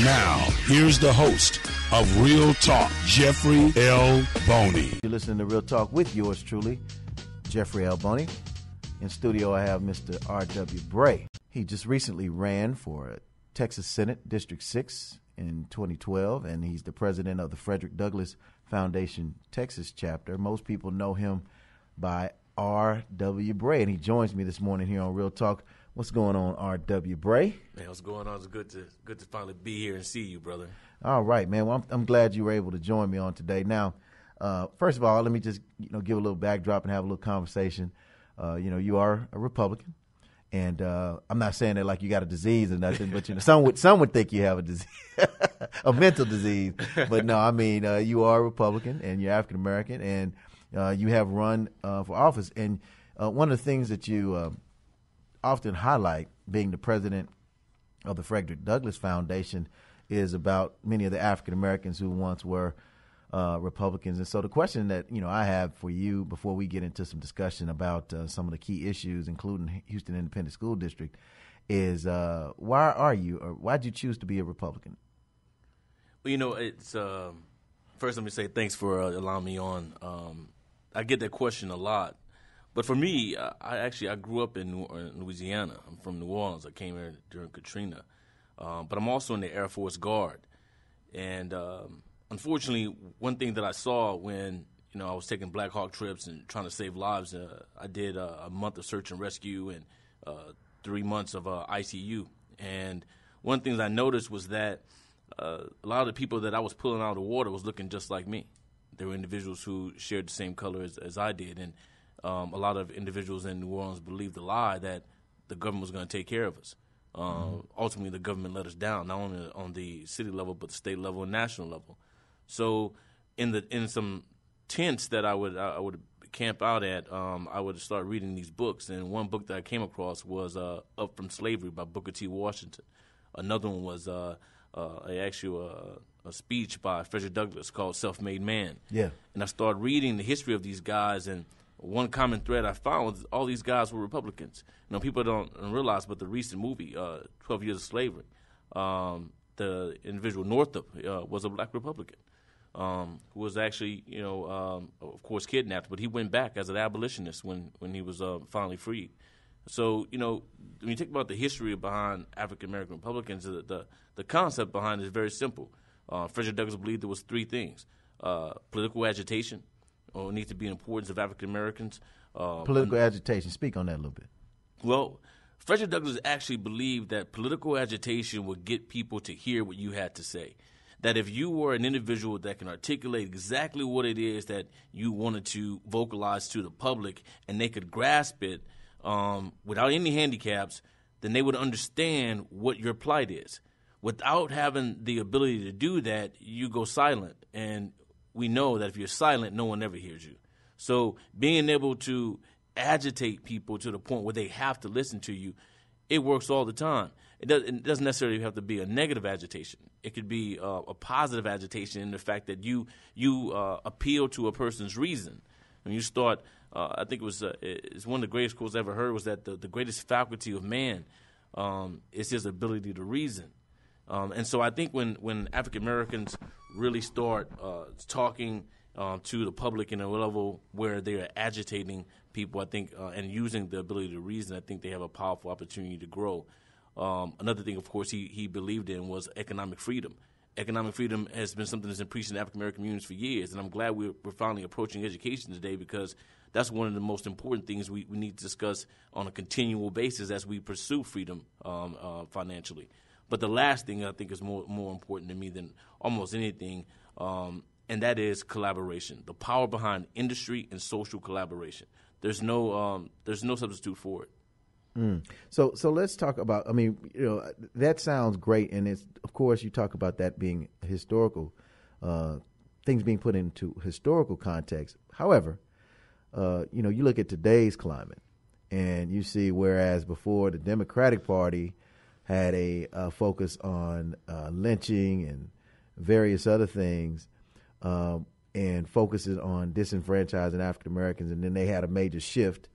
Now, here's the host of Real Talk, Jeffrey L. Boney. You're listening to Real Talk with yours truly, Jeffrey L. Boney. In studio, I have Mr. W Bray. He just recently ran for Texas Senate District 6 in 2012, and he's the president of the Frederick Douglass Foundation Texas chapter. Most people know him by W Bray, and he joins me this morning here on Real Talk. What's going on, W Bray? Man, what's going on? It's good to finally be here and see you, brother. All right, man. Well, I'm glad you were able to join me on today. Now, first of all, let me just give a little backdrop and have a little conversation. You are a Republican, and I'm not saying that like you got a disease or nothing, but some would think you have a disease, a mental disease. But no, I mean you are a Republican and you're African American, and you have run for office. And one of the things that you often highlight, being the president of the Frederick Douglass Foundation, is about many of the African Americans who once were Republicans. And so the question that I have for you before we get into some discussion about some of the key issues, including Houston Independent School District, is why'd you choose to be a Republican? Well, it's first let me say thanks for allowing me on. I get that question a lot. But for me, I grew up in Louisiana. I'm from New Orleans. I came here during Katrina. But I'm also in the Air Force Guard. And unfortunately, one thing that I saw when I was taking Black Hawk trips and trying to save lives, I did a month of search and rescue and 3 months of ICU. And one of the things I noticed was that a lot of the people that I was pulling out of the water was looking just like me. They were individuals who shared the same color as I did. And a lot of individuals in New Orleans believed the lie that the government was going to take care of us. Ultimately, the government let us down, not only on the city level, but the state level and national level. So in some tents that I would camp out at, I would start reading these books. And one book that I came across was Up From Slavery by Booker T. Washington. Another one was a speech by Frederick Douglass called Self-Made Man. Yeah. And I started reading the history of these guys, and one common thread I found was all these guys were Republicans. People don't realize, but the recent movie, 12 Years of Slavery, the individual Northup was a black Republican who was actually, of course, kidnapped, but he went back as an abolitionist when he was finally freed. So, when you think about the history behind African-American Republicans, the concept behind it is very simple. Frederick Douglass believed there was three things: political agitation, needs to be an importance of African Americans. Political agitation. Speak on that a little bit. Well, Frederick Douglass actually believed that political agitation would get people to hear what you had to say. That if you were an individual that can articulate exactly what it is that you wanted to vocalize to the public, and they could grasp it without any handicaps, then they would understand what your plight is. Without having the ability to do that, you go silent. And we know that if you're silent, no one ever hears you. So being able to agitate people to the point where they have to listen to you, it works all the time. It doesn't necessarily have to be a negative agitation. It could be a positive agitation in the fact that you appeal to a person's reason. When you start, I think it's one of the greatest quotes I ever heard was that the greatest faculty of man is his ability to reason. And so I think when African Americans really start talking to the public in a level where they are agitating people, I think, and using the ability to reason, I think they have a powerful opportunity to grow. Another thing, of course, he believed in was economic freedom. Economic freedom has been something that's been preached in African American communities for years, and I'm glad we're finally approaching education today, because that's one of the most important things we need to discuss on a continual basis as we pursue freedom financially. But the last thing I think is more important to me than almost anything, and that is collaboration. The power behind industry and social collaboration. There's no substitute for it. So let's talk about. I mean, that sounds great, and it's, of course, you talk about that being historical, things being put into historical context. However, you look at today's climate, and you see, whereas before the Democratic Party had a focus on lynching and various other things, and focuses on disenfranchising African Americans, and then they had a major shift.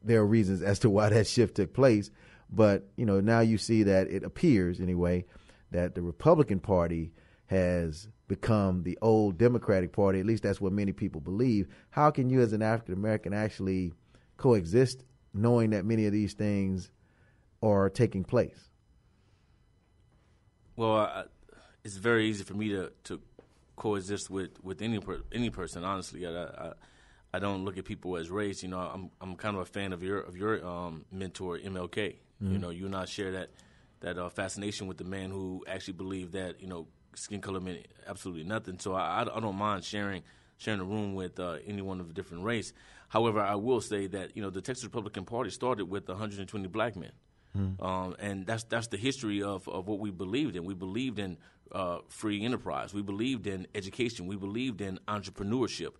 There are reasons as to why that shift took place, but now you see that it appears anyway that the Republican Party has become the old Democratic Party. At least that's what many people believe. How can you as an African American actually coexist knowing that many of these things are taking place? Well, it's very easy for me to coexist with any person. Honestly, I don't look at people as race. I'm kind of a fan of your mentor MLK. Mm-hmm. You and I share that fascination with the man who actually believed that skin color meant absolutely nothing. So I don't mind sharing a room with anyone of a different race. However, I will say that the Texas Republican Party started with 120 black men. And that's the history of what we believed in. We believed in free enterprise. We believed in education. We believed in entrepreneurship.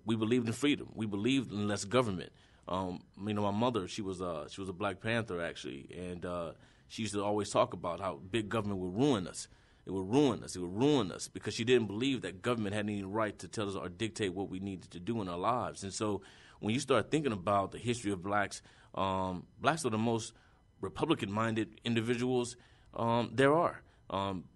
We believed in freedom. We believed in less government. My mother, she was a Black Panther actually, and she used to always talk about how big government would ruin us. It would ruin us. It would ruin us because she didn't believe that government had any right to tell us or dictate what we needed to do in our lives. And so when you start thinking about the history of blacks are the most Republican-minded individuals there are.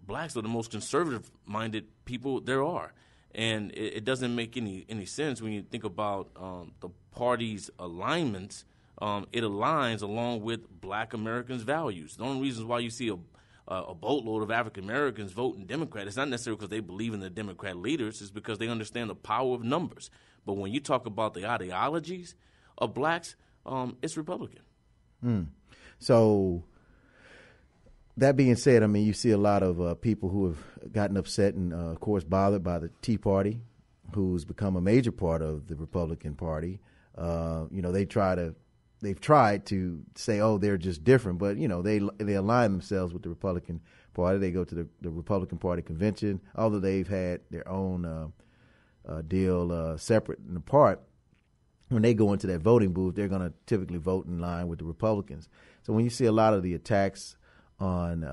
Blacks are the most conservative-minded people there are. And it doesn't make any sense when you think about the party's alignments. It aligns along with black Americans' values. The only reasons why you see a boatload of African Americans voting Democrat, it's not necessarily because they believe in the Democrat leaders. It's because they understand the power of numbers. But when you talk about the ideologies of blacks, it's Republican. So that being said, I mean, you see a lot of people who have gotten upset and, of course, bothered by the Tea Party, who's become a major part of the Republican Party. They've tried to say, oh, they're just different, but they align themselves with the Republican Party. They go to the Republican Party convention, although they've had their own deal separate and apart. When they go into that voting booth, they're going to typically vote in line with the Republicans. So when you see a lot of the attacks on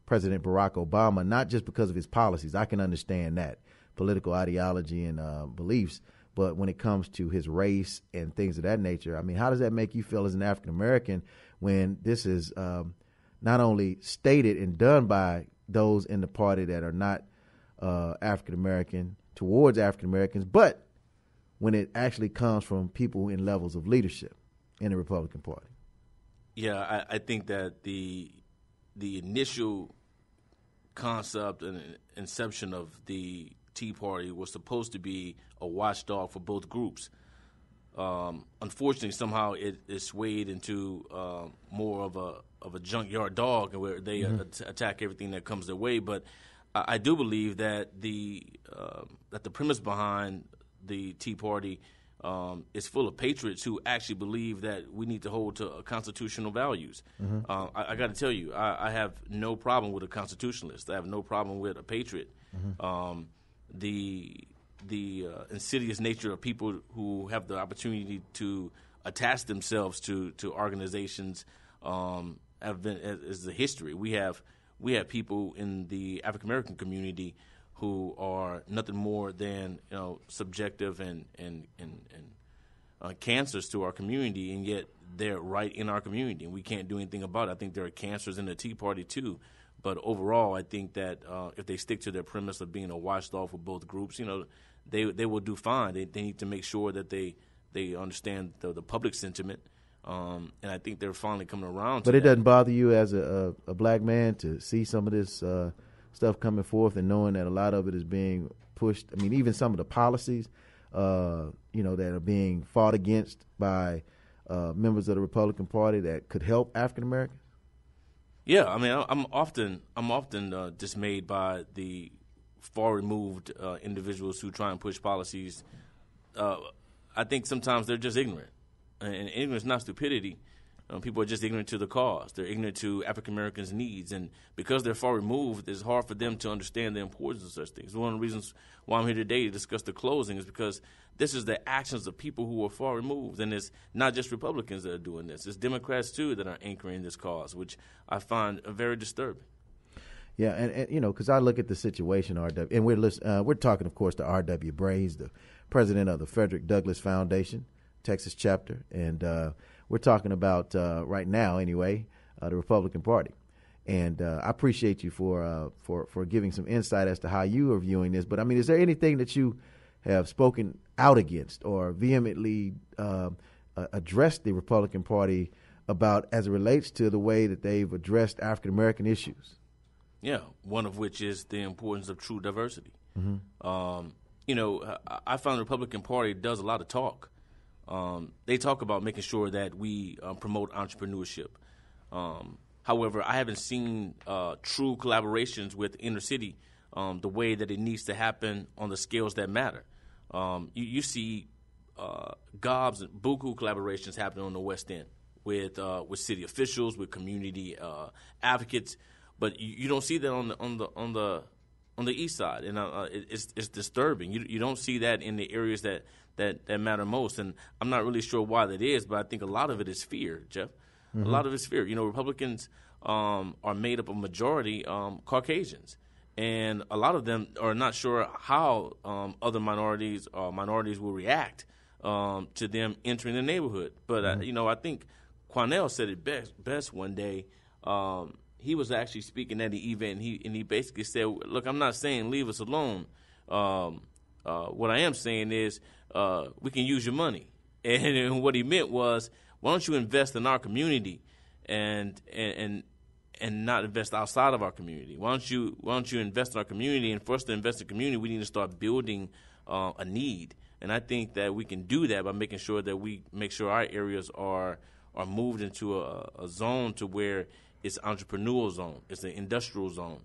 President Barack Obama, not just because of his policies, I can understand that, political ideology and beliefs, but when it comes to his race and things of that nature, I mean, how does that make you feel as an African American when this is not only stated and done by those in the party that are not African American towards African Americans, but when it actually comes from people in levels of leadership in the Republican Party? Yeah, I think that the initial concept and inception of the Tea Party was supposed to be a watchdog for both groups. Unfortunately, somehow it swayed into more of a junkyard dog, where they attack everything that comes their way. But I do believe that the premise behind the Tea Party is full of patriots who actually believe that we need to hold to constitutional values. I got to tell you, I have no problem with a constitutionalist. I have no problem with a patriot. The insidious nature of people who have the opportunity to attach themselves to organizations is the history. We have people in the African American community who are nothing more than subjective and cancers to our community, and yet they're right in our community, and we can't do anything about it. I think there are cancers in the Tea Party too, but overall, I think that if they stick to their premise of being a watchdog for both groups, they will do fine. They need to make sure that they understand the public sentiment, and I think they're finally coming around. But it doesn't bother you as a black man to see some of this stuff coming forth and knowing that a lot of it is being pushed. I mean, even some of the policies, that are being fought against by members of the Republican Party that could help African Americans. Yeah, I mean, I'm often dismayed by the far removed individuals who try and push policies. I think sometimes they're just ignorant, and ignorance is not stupidity. People are just ignorant to the cause. They're ignorant to African Americans' needs, and because they're far removed, it's hard for them to understand the importance of such things. One of the reasons why I'm here today to discuss the closing is because this is the actions of people who are far removed, and it's not just Republicans that are doing this. It's Democrats, too, that are anchoring this cause, which I find very disturbing. Yeah, and because I look at the situation, and we're talking, of course, to R.W. Bray. He's the president of the Frederick Douglass Foundation, Texas chapter, and we're talking about, right now anyway, the Republican Party. And I appreciate you for giving some insight as to how you are viewing this. But I mean, is there anything that you have spoken out against or vehemently addressed the Republican Party about as it relates to the way that they've addressed African American issues? Yeah, one of which is the importance of true diversity. Mm-hmm. I found the Republican Party does a lot of talk. They talk about making sure that we promote entrepreneurship. However, I haven't seen true collaborations with inner city the way that it needs to happen on the scales that matter. You see gobs and buku collaborations happening on the West End with city officials, with community advocates, but you don't see that on the East Side, and it's disturbing. You don't see that in the areas that matter most, and I'm not really sure why that is, but I think a lot of it is fear, Jeff. Mm-hmm. A lot of it's fear. Republicans are made up of majority Caucasians, and a lot of them are not sure how other minorities will react to them entering the neighborhood. But I think Quanell said it best one day. He was actually speaking at the event, and he basically said, "Look, I'm not saying leave us alone. What I am saying is we can use your money." And what he meant was, why don't you invest in our community and not invest outside of our community? Why don't you invest in our community? And for us to invest in the community, we need to start building a need. And I think that we can do that by making sure that we make sure our areas are moved into a zone to where it's an entrepreneurial zone, it's an industrial zone,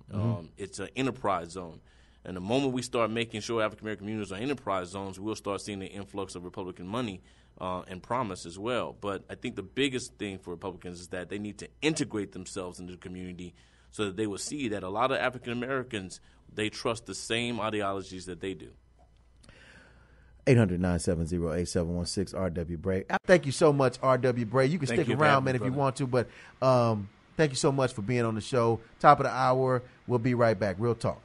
it's an enterprise zone. And the moment we start making sure African American communities are enterprise zones, we'll start seeing the influx of Republican money and promise as well. But I think the biggest thing for Republicans is that they need to integrate themselves into the community so that they will see that a lot of African Americans, they trust the same ideologies that they do. 800-970-8716, R.W. Bray. Thank you so much, R.W. Bray. You can stick around, man, if you want to, but thank you so much for being on the show. Top of the hour. We'll be right back. Real talk.